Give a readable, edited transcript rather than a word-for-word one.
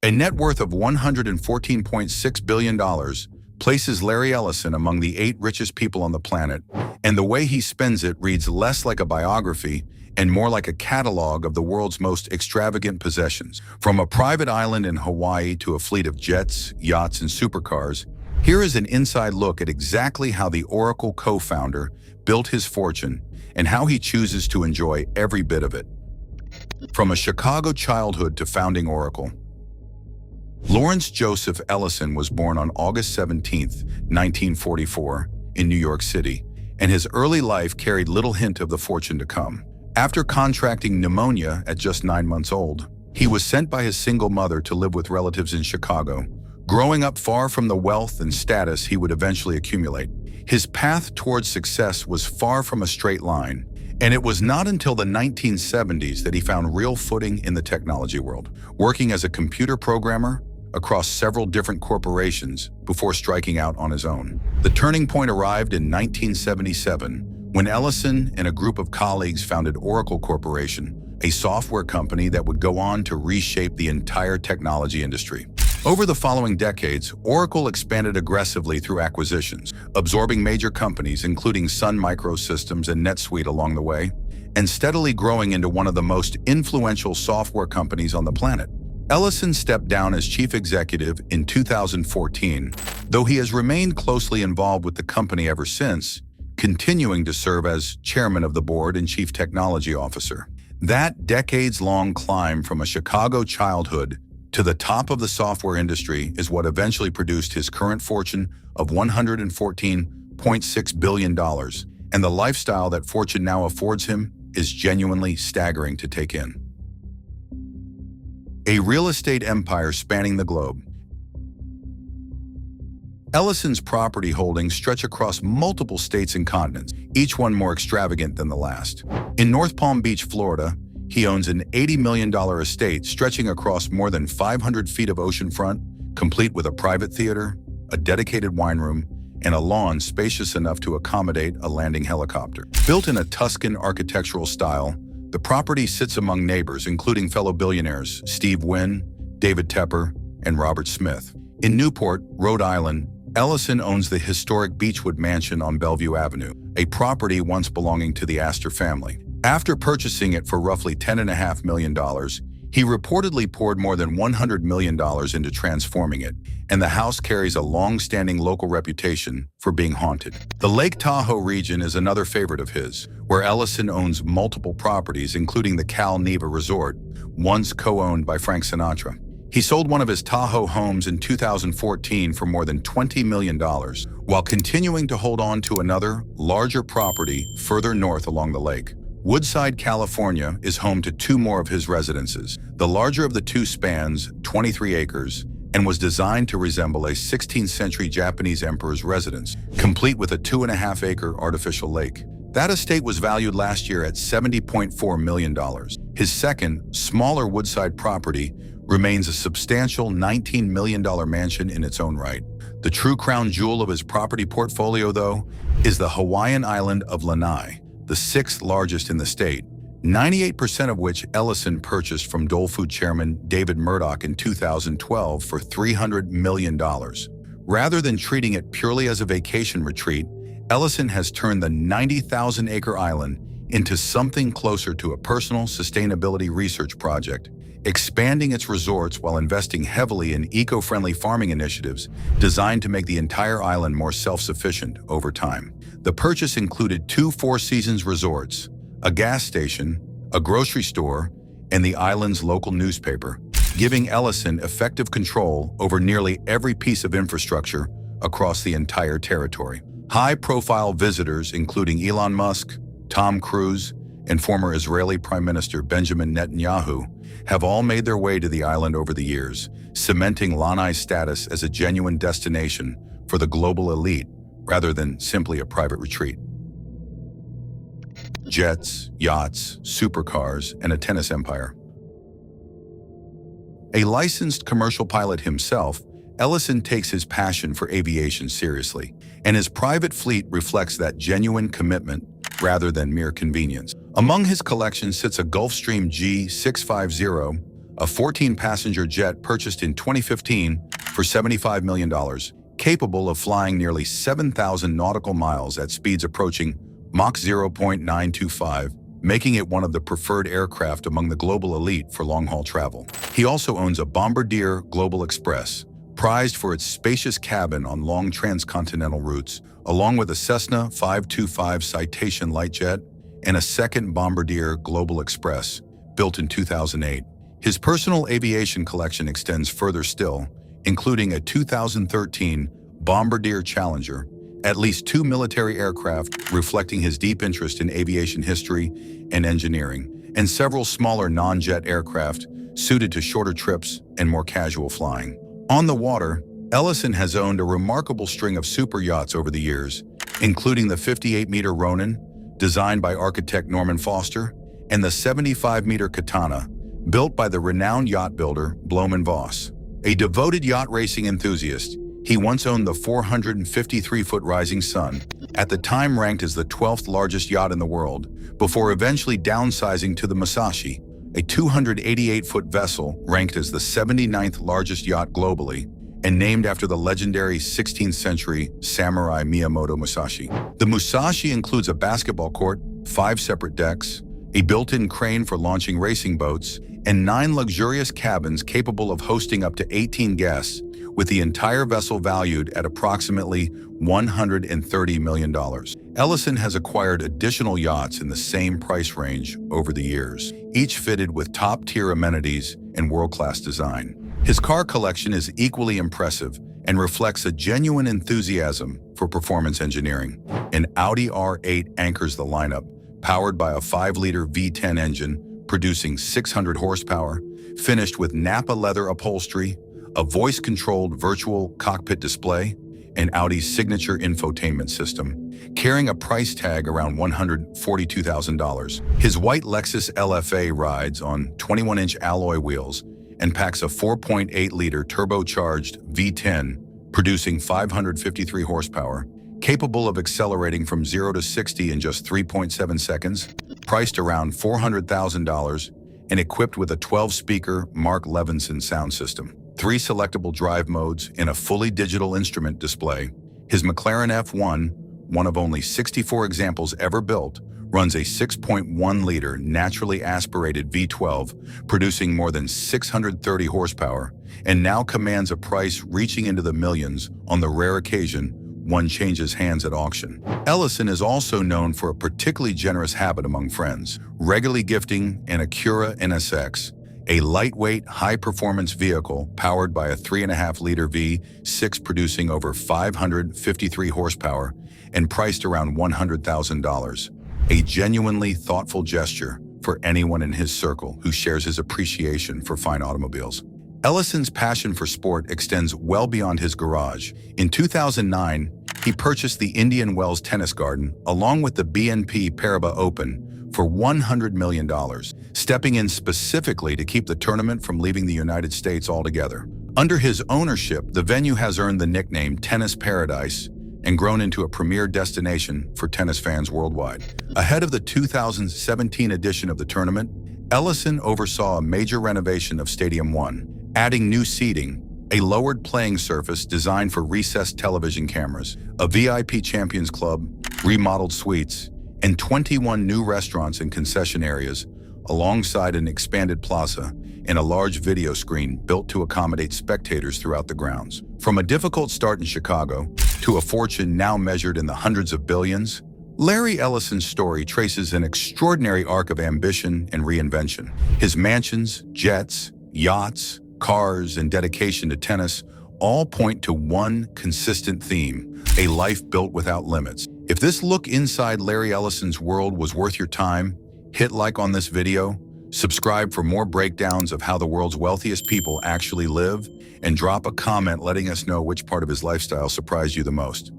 A net worth of $114.6 billion places Larry Ellison among the 8 richest people on the planet, and the way he spends it reads less like a biography and more like a catalog of the world's most extravagant possessions. From a private island in Hawaii to a fleet of jets, yachts, and supercars, here is an inside look at exactly how the Oracle co-founder built his fortune and how he chooses to enjoy every bit of it. From a Chicago childhood to founding Oracle, Lawrence Joseph Ellison was born on August 17, 1944, in New York City, and his early life carried little hint of the fortune to come. After contracting pneumonia at just 9 months old, he was sent by his single mother to live with relatives in Chicago, growing up far from the wealth and status he would eventually accumulate. His path towards success was far from a straight line, and it was not until the 1970s that he found real footing in the technology world, working as a computer programmer across several different corporations before striking out on his own. The turning point arrived in 1977 when Ellison and a group of colleagues founded Oracle Corporation, a software company that would go on to reshape the entire technology industry. Over the following decades, Oracle expanded aggressively through acquisitions, absorbing major companies including Sun Microsystems and NetSuite along the way, and steadily growing into one of the most influential software companies on the planet. Ellison stepped down as chief executive in 2014, though he has remained closely involved with the company ever since, continuing to serve as chairman of the board and chief technology officer. That decades-long climb from a Chicago childhood to the top of the software industry is what eventually produced his current fortune of $114.6 billion, and the lifestyle that fortune now affords him is genuinely staggering to take in. A real estate empire spanning the globe. Ellison's property holdings stretch across multiple states and continents, each one more extravagant than the last. In North Palm Beach, Florida, he owns an $80 million estate stretching across more than 500 feet of oceanfront, complete with a private theater, a dedicated wine room, and a lawn spacious enough to accommodate a landing helicopter. Built in a Tuscan architectural style, the property sits among neighbors including fellow billionaires Steve Wynn, David Tepper, and Robert Smith. In Newport, Rhode Island, Ellison owns the historic Beechwood mansion on Bellevue Avenue, a property once belonging to the Astor family. After purchasing it for roughly $10.5 million, he reportedly poured more than $100 million into transforming it, and the house carries a long-standing local reputation for being haunted. The Lake Tahoe region is another favorite of his, where Ellison owns multiple properties, including the Cal Neva Resort, once co-owned by Frank Sinatra. He sold one of his Tahoe homes in 2014 for more than $20 million, while continuing to hold on to another, larger property further north along the lake. Woodside, California is home to 2 more of his residences. The larger of the 2 spans 23 acres and was designed to resemble a 16th century Japanese emperor's residence, complete with a 2.5-acre artificial lake. That estate was valued last year at $70.4 million. His second, smaller Woodside property remains a substantial $19 million mansion in its own right. The true crown jewel of his property portfolio, though, is the Hawaiian island of Lanai, the 6th largest in the state, 98% of which Ellison purchased from Dole Food chairman David Murdoch in 2012 for $300 million. Rather than treating it purely as a vacation retreat, Ellison has turned the 90,000-acre island into something closer to a personal sustainability research project, expanding its resorts while investing heavily in eco-friendly farming initiatives designed to make the entire island more self-sufficient over time. The purchase included 2 Four Seasons resorts, a gas station, a grocery store, and the island's local newspaper, giving Ellison effective control over nearly every piece of infrastructure across the entire territory. High-profile visitors, including Elon Musk, Tom Cruise, and former Israeli Prime Minister Benjamin Netanyahu, have all made their way to the island over the years, cementing Lanai's status as a genuine destination for the global elite rather than simply a private retreat. Jets, yachts, supercars, and a tennis empire. A licensed commercial pilot himself, Ellison takes his passion for aviation seriously, and his private fleet reflects that genuine commitment rather than mere convenience. Among his collections sits a Gulfstream G650, a 14-passenger jet purchased in 2015 for $75 million, capable of flying nearly 7,000 nautical miles at speeds approaching Mach 0.925, making it one of the preferred aircraft among the global elite for long-haul travel. He also owns a Bombardier Global Express, prized for its spacious cabin on long transcontinental routes, along with a Cessna 525 Citation light jet and a second Bombardier Global Express, built in 2008. His personal aviation collection extends further still, including a 2013 Bombardier Challenger, at least 2 military aircraft reflecting his deep interest in aviation history and engineering, and several smaller non-jet aircraft suited to shorter trips and more casual flying. On the water, Ellison has owned a remarkable string of super yachts over the years, including the 58-meter Ronin, designed by architect Norman Foster, and the 75-meter Katana, built by the renowned yacht builder Blohm & Voss. A devoted yacht racing enthusiast, he once owned the 453-foot Rising Sun, at the time ranked as the 12th largest yacht in the world, before eventually downsizing to the Musashi, a 288-foot vessel ranked as the 79th largest yacht globally and named after the legendary 16th-century samurai Miyamoto Musashi. The Musashi includes a basketball court, 5 separate decks, a built-in crane for launching racing boats, and 9 luxurious cabins capable of hosting up to 18 guests, with the entire vessel valued at approximately $130 million. Ellison has acquired additional yachts in the same price range over the years, each fitted with top-tier amenities and world-class design. His car collection is equally impressive and reflects a genuine enthusiasm for performance engineering. An Audi R8 anchors the lineup, powered by a 5-liter V10 engine, producing 600 horsepower, finished with Napa leather upholstery, a voice-controlled virtual cockpit display, and Audi's signature infotainment system, carrying a price tag around $142,000. His white Lexus LFA rides on 21-inch alloy wheels and packs a 4.8-liter turbocharged V10, producing 553 horsepower, capable of accelerating from 0 to 60 in just 3.7 seconds, priced around $400,000, and equipped with a 12-speaker Mark Levinson sound system, 3 selectable drive modes, and a fully digital instrument display. His McLaren F1, one of only 64 examples ever built, runs a 6.1-liter naturally aspirated V12, producing more than 630 horsepower, and now commands a price reaching into the millions on the rare occasion one changes hands at auction. Ellison is also known for a particularly generous habit among friends, regularly gifting an Acura NSX, a lightweight, high-performance vehicle powered by a 3.5-liter V6 producing over 553 horsepower and priced around $100,000. A genuinely thoughtful gesture for anyone in his circle who shares his appreciation for fine automobiles. Ellison's passion for sport extends well beyond his garage. In 2009, he purchased the Indian Wells Tennis Garden along with the BNP Paribas Open for $100 million, stepping in specifically to keep the tournament from leaving the United States altogether. Under his ownership, the venue has earned the nickname Tennis Paradise and grown into a premier destination for tennis fans worldwide. Ahead of the 2017 edition of the tournament, Ellison oversaw a major renovation of Stadium 1, adding new seating, a lowered playing surface designed for recessed television cameras, a VIP Champions Club, remodeled suites, and 21 new restaurants and concession areas, alongside an expanded plaza and a large video screen built to accommodate spectators throughout the grounds. From a difficult start in Chicago to a fortune now measured in the hundreds of billions, Larry Ellison's story traces an extraordinary arc of ambition and reinvention. His mansions, jets, yachts, cars, and dedication to tennis all point to one consistent theme: a life built without limits. If this look inside Larry Ellison's world was worth your time, hit like on this video, subscribe for more breakdowns of how the world's wealthiest people actually live, and drop a comment letting us know which part of his lifestyle surprised you the most.